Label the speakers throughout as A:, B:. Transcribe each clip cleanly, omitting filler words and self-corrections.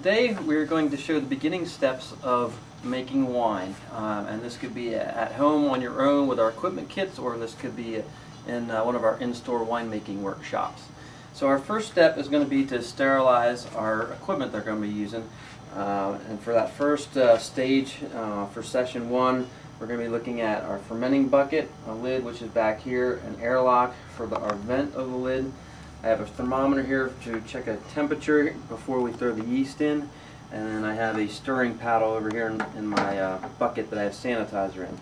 A: Today we're going to show the beginning steps of making wine, and this could be at home on your own with our equipment kits, or this could be in one of our in-store winemaking workshops. So our first step is going to be to sterilize our equipment they're going to be using, and for that first stage for session one, we're going to be looking at our fermenting bucket, a lid which is back here, an airlock for our vent of the lid. I have a thermometer here to check a temperature before we throw the yeast in, and then I have a stirring paddle over here in my bucket that I have sanitizer in.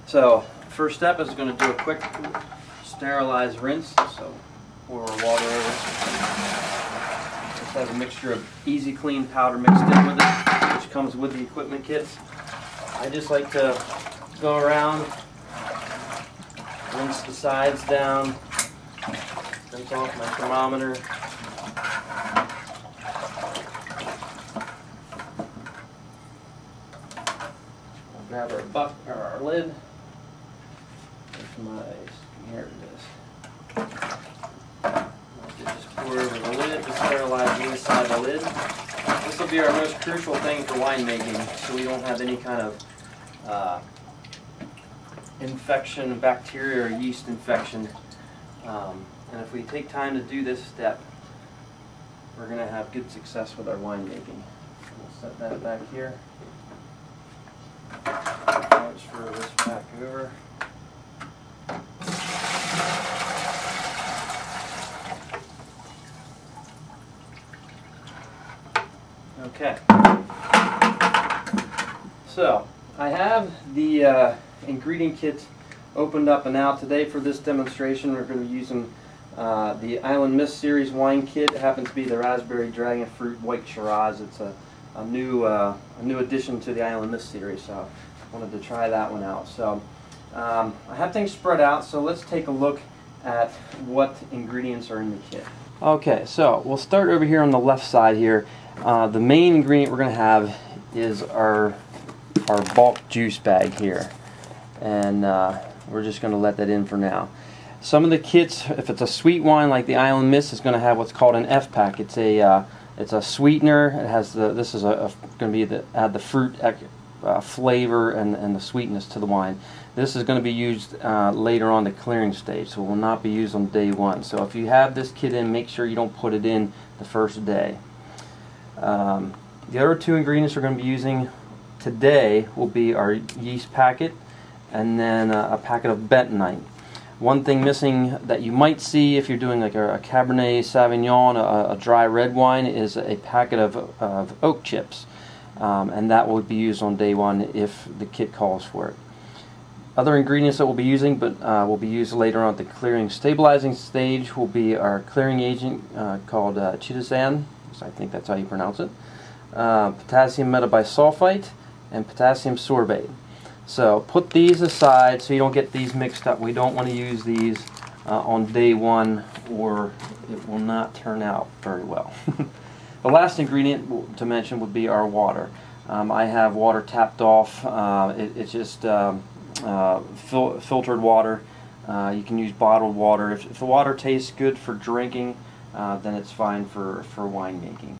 A: So first step is going to do a quick sterilize rinse. So pour water over. Just have a mixture of Easy Clean powder mixed in with it, which comes with the equipment kits. I just like to go around, rinse the sides down, rinse off my thermometer. I'll grab our lid. Here it is. Just pour over the lid to sterilize the inside of the lid. This will be our most crucial thing for winemaking, so we don't have any kind of infection, bacteria or yeast infection. And if we take time to do this step, we're going to have good success with our winemaking. We'll set that back here. Transfer this back over. Okay. So I have the ingredient kit opened up and out. Today for this demonstration we're going to be using the Island Mist series wine kit. It happens to be the Raspberry Dragon Fruit White Shiraz. It's a new addition to the Island Mist series, so I wanted to try that one out. So I have things spread out, so let's take a look at what ingredients are in the kit. Okay, so we'll start over here on the left side here. The main ingredient we're going to have is our bulk juice bag here, and we're just going to let that in for now. Some of the kits, if it's a sweet wine like the Island Mist, is going to have what's called an F-pack. It's a sweetener. It has this is going to be add the fruit flavor and the sweetness to the wine. This is going to be used later on the clearing stage, so it will not be used on day one. So if you have this kit in, make sure you don't put it in the first day. The other two ingredients we're going to be using today will be our yeast packet and then a packet of bentonite. One thing missing that you might see if you're doing like a Cabernet Sauvignon, a dry red wine, is a packet of oak chips, and that will be used on day one if the kit calls for it. Other ingredients that we'll be using, but will be used later on at the clearing stabilizing stage, will be our clearing agent called chitosan. I think that's how you pronounce it. Potassium metabisulfite and potassium sorbate. So put these aside so you don't get these mixed up. We don't want to use these on day one, or it will not turn out very well. The last ingredient to mention would be our water. I have water tapped off. It's just filtered water. You can use bottled water. If the water tastes good for drinking, then it's fine for winemaking.